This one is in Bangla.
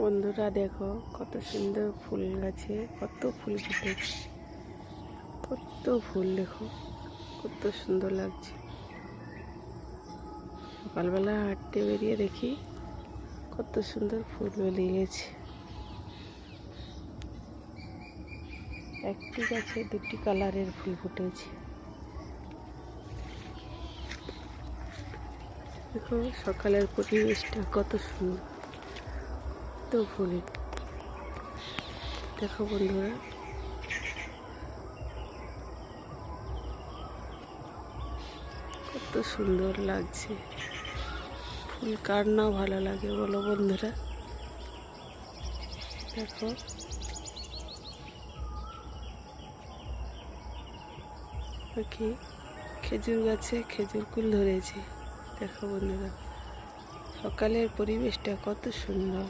বন্ধুরা দেখো কত সুন্দর ফুল গাছে কত ফুল ফুটেছে, কত ফুল দেখো কত সুন্দর লাগছে। সকালবেলা হাঁটতে বেরিয়ে দেখি কত সুন্দর ফুল বেরিয়েছে। একটি গাছে দুটি কালারের ফুল ফুটেছে। দেখো সকালের পরিবেশটা কত সুন্দর, কত ফুল দেখো বন্ধুরা। কত সুন্দর লাগছে, ফুল কার না ভালো লাগে বলো বন্ধুরা। দেখো পাখি খেজুর গাছে খেজুর কুল ধরেছে। দেখো বন্ধুরা সকালের পরিবেশটা কত সুন্দর।